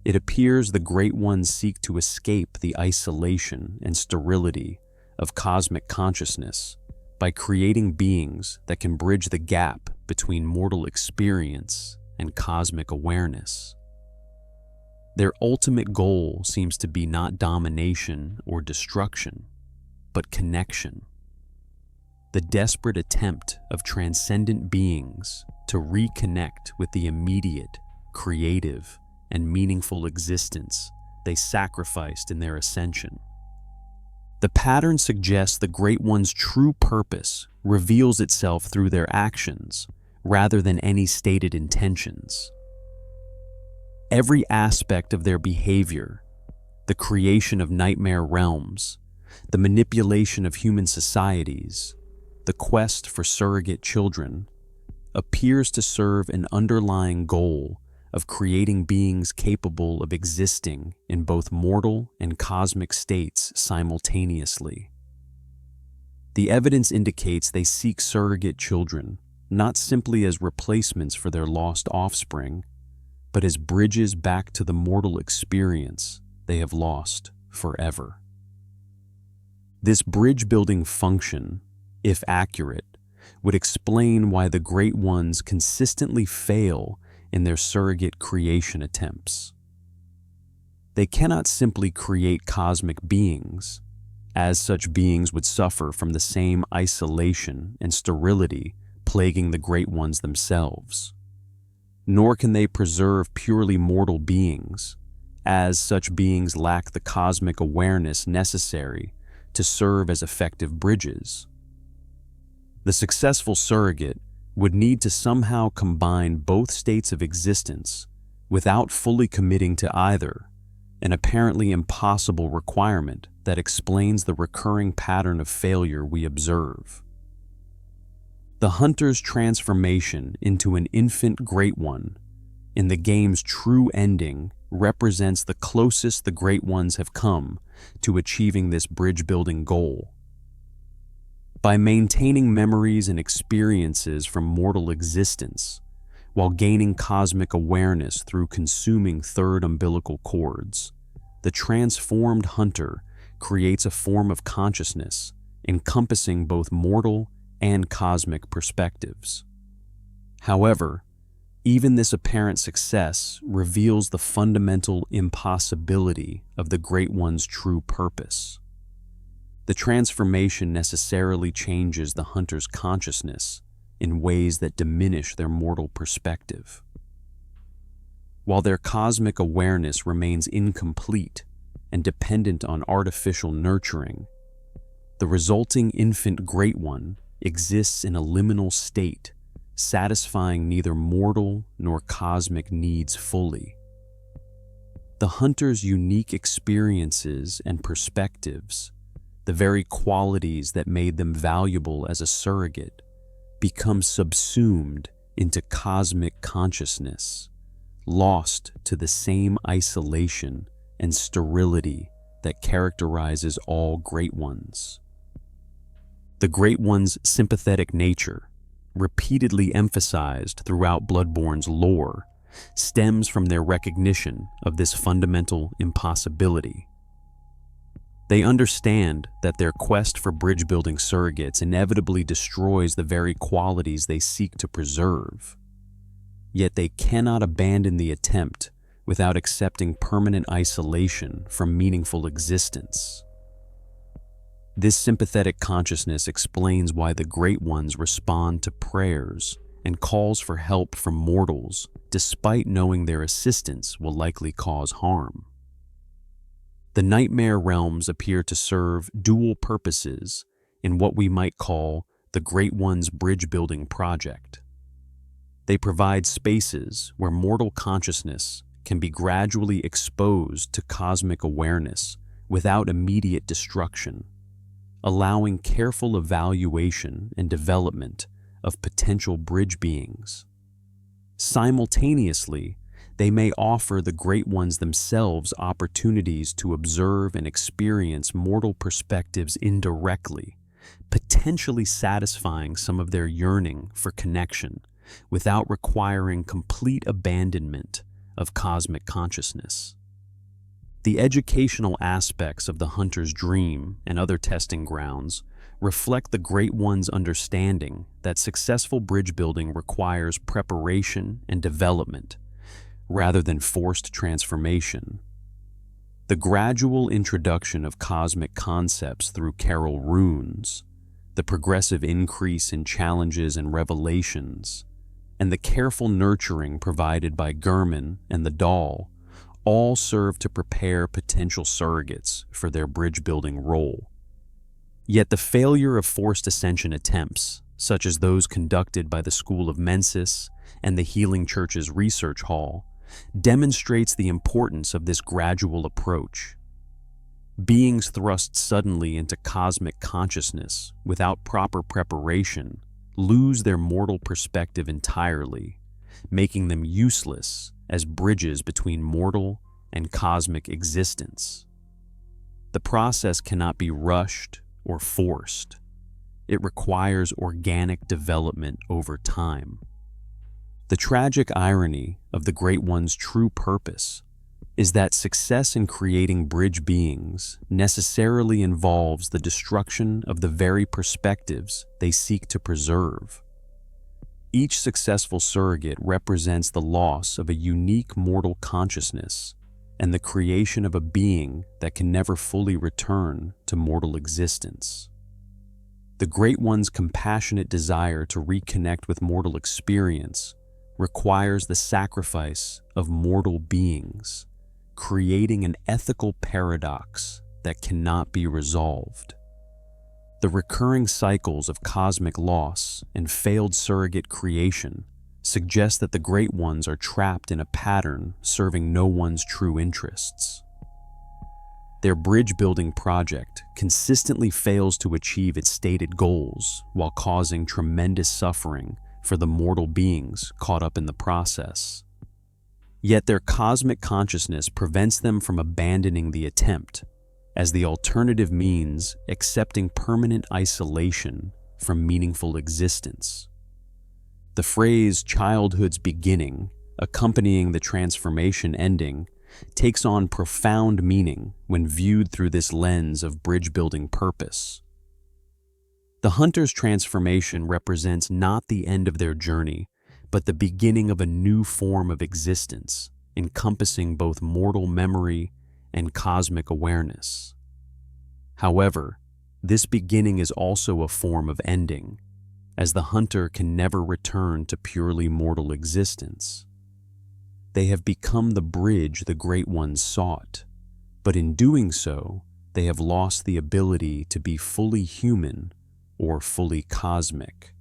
it appears the Great Ones seek to escape the isolation and sterility of cosmic consciousness by creating beings that can bridge the gap between mortal experience and cosmic awareness. Their ultimate goal seems to be not domination or destruction, but connection. The desperate attempt of transcendent beings to reconnect with the immediate, creative, and meaningful existence they sacrificed in their ascension. The pattern suggests the Great Ones' true purpose reveals itself through their actions rather than any stated intentions. Every aspect of their behavior, the creation of nightmare realms, the manipulation of human societies, the quest for surrogate children, appears to serve an underlying goal of creating beings capable of existing in both mortal and cosmic states simultaneously. The evidence indicates they seek surrogate children not simply as replacements for their lost offspring, but as bridges back to the mortal experience they have lost forever. This bridge-building function, if accurate, would explain why the Great Ones consistently fail in their surrogate creation attempts. They cannot simply create cosmic beings, as such beings would suffer from the same isolation and sterility plaguing the Great Ones themselves. Nor can they preserve purely mortal beings, as such beings lack the cosmic awareness necessary to serve as effective bridges. The successful surrogate would need to somehow combine both states of existence without fully committing to either, an apparently impossible requirement that explains the recurring pattern of failure we observe. The hunter's transformation into an infant Great One in the game's true ending represents the closest the Great Ones have come to achieving this bridge-building goal. By maintaining memories and experiences from mortal existence, while gaining cosmic awareness through consuming third umbilical cords, the transformed hunter creates a form of consciousness encompassing both mortal and cosmic perspectives. However, even this apparent success reveals the fundamental impossibility of the Great One's true purpose. The transformation necessarily changes the hunter's consciousness in ways that diminish their mortal perspective. While their cosmic awareness remains incomplete and dependent on artificial nurturing, the resulting infant Great One exists in a liminal state, satisfying neither mortal nor cosmic needs fully. The hunter's unique experiences and perspectives, the very qualities that made them valuable as a surrogate, become subsumed into cosmic consciousness, lost to the same isolation and sterility that characterizes all Great Ones. The Great Ones' sympathetic nature, repeatedly emphasized throughout Bloodborne's lore, stems from their recognition of this fundamental impossibility. They understand that their quest for bridge-building surrogates inevitably destroys the very qualities they seek to preserve. Yet they cannot abandon the attempt without accepting permanent isolation from meaningful existence. This sympathetic consciousness explains why the Great Ones respond to prayers and calls for help from mortals, despite knowing their assistance will likely cause harm. The nightmare realms appear to serve dual purposes in what we might call the Great Ones' bridge-building project. They provide spaces where mortal consciousness can be gradually exposed to cosmic awareness without immediate destruction, allowing careful evaluation and development of potential bridge beings. Simultaneously, they may offer the Great Ones themselves opportunities to observe and experience mortal perspectives indirectly, potentially satisfying some of their yearning for connection without requiring complete abandonment of cosmic consciousness. The educational aspects of the hunter's dream and other testing grounds reflect the Great One's understanding that successful bridge building requires preparation and development, rather than forced transformation. The gradual introduction of cosmic concepts through Carol runes, the progressive increase in challenges and revelations, and the careful nurturing provided by Gurman and the doll all serve to prepare potential surrogates for their bridge-building role. Yet the failure of forced ascension attempts, such as those conducted by the School of Mensis and the Healing Church's Research Hall, demonstrates the importance of this gradual approach. Beings thrust suddenly into cosmic consciousness without proper preparation lose their mortal perspective entirely, making them useless as bridges between mortal and cosmic existence. The process cannot be rushed or forced. It requires organic development over time. The tragic irony of the Great One's true purpose is that success in creating bridge beings necessarily involves the destruction of the very perspectives they seek to preserve. Each successful surrogate represents the loss of a unique mortal consciousness and the creation of a being that can never fully return to mortal existence. The Great One's compassionate desire to reconnect with mortal experience requires the sacrifice of mortal beings, creating an ethical paradox that cannot be resolved. The recurring cycles of cosmic loss and failed surrogate creation suggest that the Great Ones are trapped in a pattern serving no one's true interests. Their bridge-building project consistently fails to achieve its stated goals while causing tremendous suffering for the mortal beings caught up in the process. Yet their cosmic consciousness prevents them from abandoning the attempt, as the alternative means accepting permanent isolation from meaningful existence. The phrase "childhood's beginning," accompanying the transformation ending, takes on profound meaning when viewed through this lens of bridge-building purpose. The hunter's transformation represents not the end of their journey, but the beginning of a new form of existence, encompassing both mortal memory and cosmic awareness. However, this beginning is also a form of ending, as the hunter can never return to purely mortal existence. They have become the bridge the Great Ones sought, but in doing so, they have lost the ability to be fully human or fully cosmic.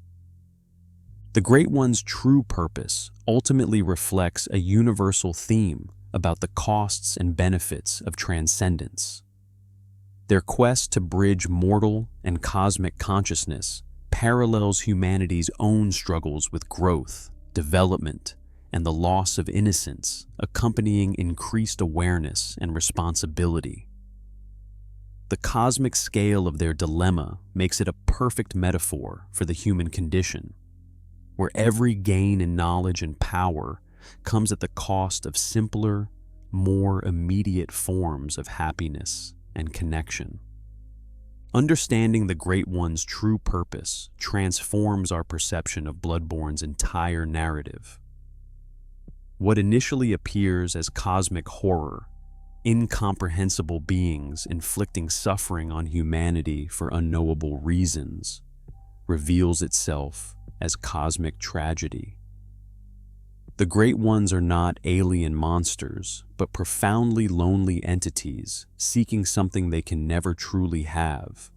The Great One's true purpose ultimately reflects a universal theme about the costs and benefits of transcendence. Their quest to bridge mortal and cosmic consciousness parallels humanity's own struggles with growth, development, and the loss of innocence, accompanying increased awareness and responsibility. The cosmic scale of their dilemma makes it a perfect metaphor for the human condition, where every gain in knowledge and power comes at the cost of simpler, more immediate forms of happiness and connection. Understanding the Great One's true purpose transforms our perception of Bloodborne's entire narrative. What initially appears as cosmic horror, incomprehensible beings inflicting suffering on humanity for unknowable reasons, reveals itself as cosmic tragedy. The Great Ones are not alien monsters, but profoundly lonely entities seeking something they can never truly have: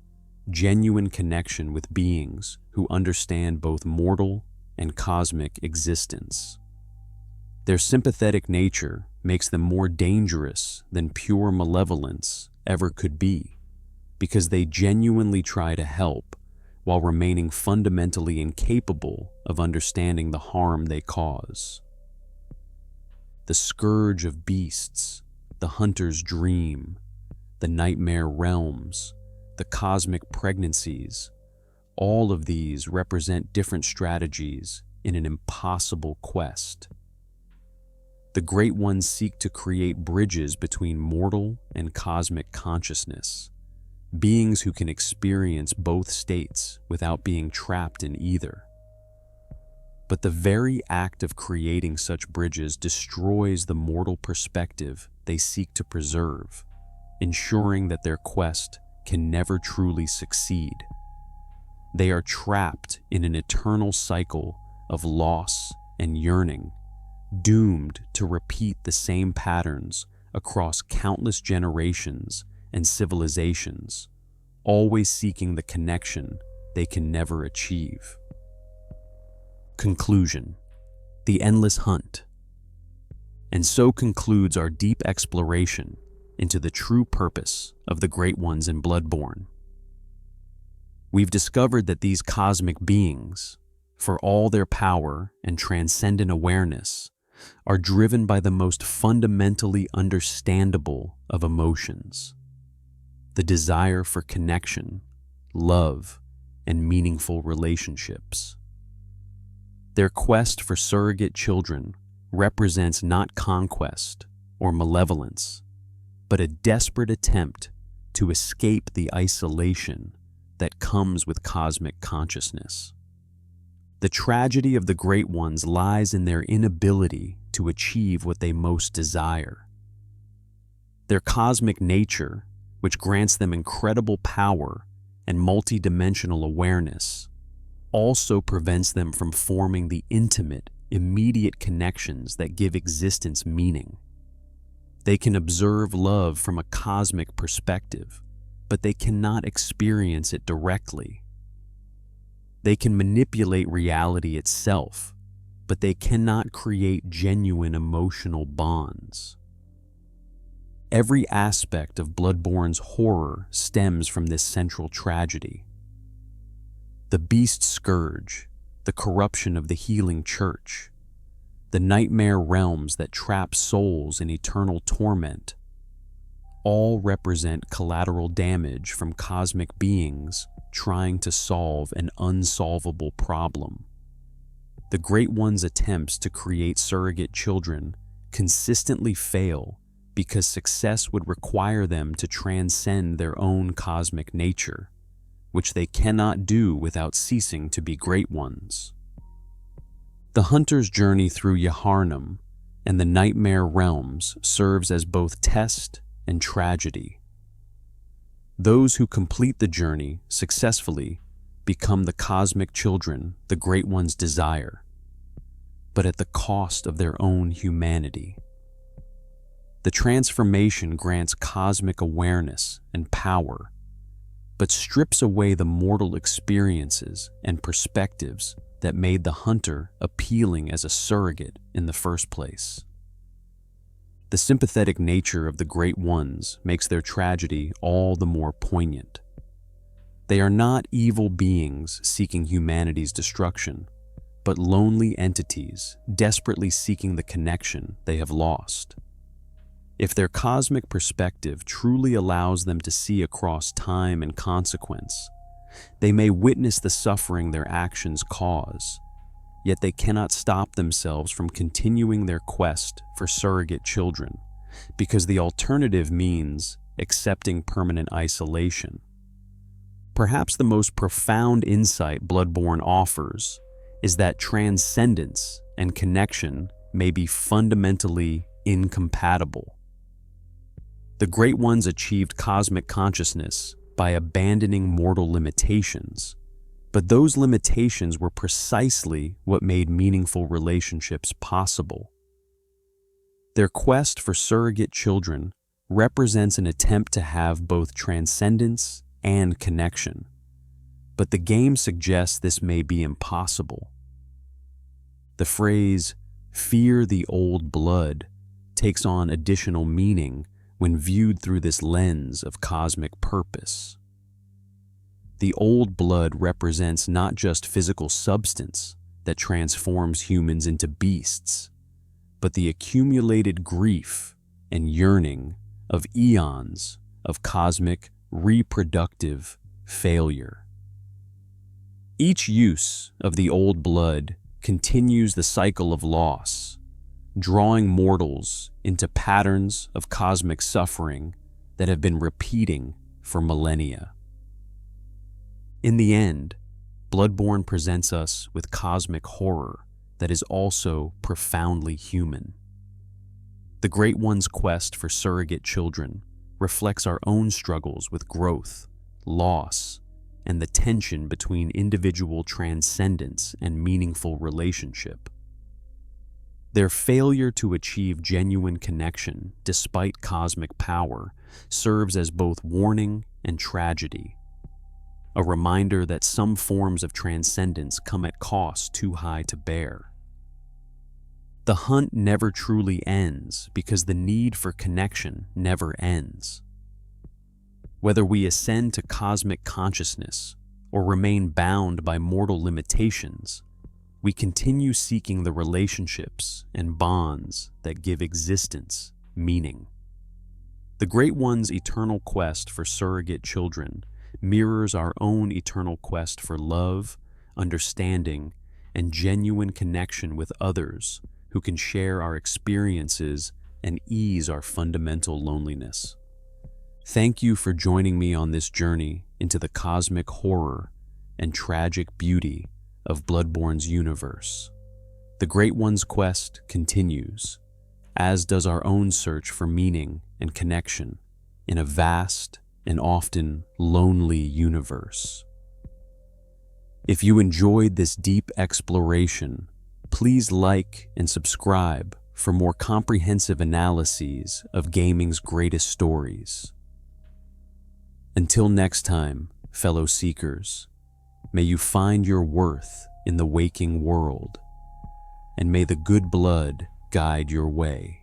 genuine connection with beings who understand both mortal and cosmic existence. Their sympathetic nature makes them more dangerous than pure malevolence ever could be, because they genuinely try to help while remaining fundamentally incapable of understanding the harm they cause. The scourge of beasts, the hunter's dream, the nightmare realms, the cosmic pregnancies, all of these represent different strategies in an impossible quest. The Great Ones seek to create bridges between mortal and cosmic consciousness, beings who can experience both states without being trapped in either. But the very act of creating such bridges destroys the mortal perspective they seek to preserve, ensuring that their quest can never truly succeed. They are trapped in an eternal cycle of loss and yearning, doomed to repeat the same patterns across countless generations and civilizations, always seeking the connection they can never achieve. Conclusion: the endless hunt. And so concludes our deep exploration into the true purpose of the Great Ones in Bloodborne. We've discovered that these cosmic beings, for all their power and transcendent awareness, are driven by the most fundamentally understandable of emotions: the desire for connection, love, and meaningful relationships. Their quest for surrogate children represents not conquest or malevolence, but a desperate attempt to escape the isolation that comes with cosmic consciousness. The tragedy of the Great Ones lies in their inability to achieve what they most desire. Their cosmic nature, which grants them incredible power and multidimensional awareness, also prevents them from forming the intimate, immediate connections that give existence meaning. They can observe love from a cosmic perspective, but they cannot experience it directly. They can manipulate reality itself, but they cannot create genuine emotional bonds. Every aspect of Bloodborne's horror stems from this central tragedy. The beast scourge, the corruption of the healing church, the nightmare realms that trap souls in eternal torment, all represent collateral damage from cosmic beings trying to solve an unsolvable problem. The Great One's attempts to create surrogate children consistently fail because success would require them to transcend their own cosmic nature, which they cannot do without ceasing to be Great Ones. The hunter's journey through Yaharnam and the nightmare realms serves as both test and tragedy. Those who complete the journey successfully become the cosmic children the Great Ones desire, but at the cost of their own humanity. The transformation grants cosmic awareness and power, but strips away the mortal experiences and perspectives that made the hunter appealing as a surrogate in the first place. The sympathetic nature of the Great Ones makes their tragedy all the more poignant. They are not evil beings seeking humanity's destruction, but lonely entities desperately seeking the connection they have lost. If their cosmic perspective truly allows them to see across time and consequence, they may witness the suffering their actions cause, yet they cannot stop themselves from continuing their quest for surrogate children, because the alternative means accepting permanent isolation. Perhaps the most profound insight Bloodborne offers is that transcendence and connection may be fundamentally incompatible. The Great Ones achieved cosmic consciousness by abandoning mortal limitations, but those limitations were precisely what made meaningful relationships possible. Their quest for surrogate children represents an attempt to have both transcendence and connection, but the game suggests this may be impossible. The phrase, "fear the old blood," takes on additional meaning when viewed through this lens of cosmic purpose. The old blood represents not just physical substance that transforms humans into beasts, but the accumulated grief and yearning of eons of cosmic reproductive failure. Each use of the old blood continues the cycle of loss, drawing mortals into patterns of cosmic suffering that have been repeating for millennia. In the end, Bloodborne presents us with cosmic horror that is also profoundly human. The Great One's quest for surrogate children reflects our own struggles with growth, loss, and the tension between individual transcendence and meaningful relationship. Their failure to achieve genuine connection despite cosmic power serves as both warning and tragedy, a reminder that some forms of transcendence come at costs too high to bear. The hunt never truly ends because the need for connection never ends. Whether we ascend to cosmic consciousness or remain bound by mortal limitations, we continue seeking the relationships and bonds that give existence meaning. The Great One's eternal quest for surrogate children mirrors our own eternal quest for love, understanding, and genuine connection with others who can share our experiences and ease our fundamental loneliness. Thank you for joining me on this journey into the cosmic horror and tragic beauty of Bloodborne's universe. The Great One's quest continues, as does our own search for meaning and connection in a vast and often lonely universe. If you enjoyed this deep exploration, please like and subscribe for more comprehensive analyses of gaming's greatest stories. Until next time, fellow seekers, may you find your worth in the waking world, and may the good blood guide your way.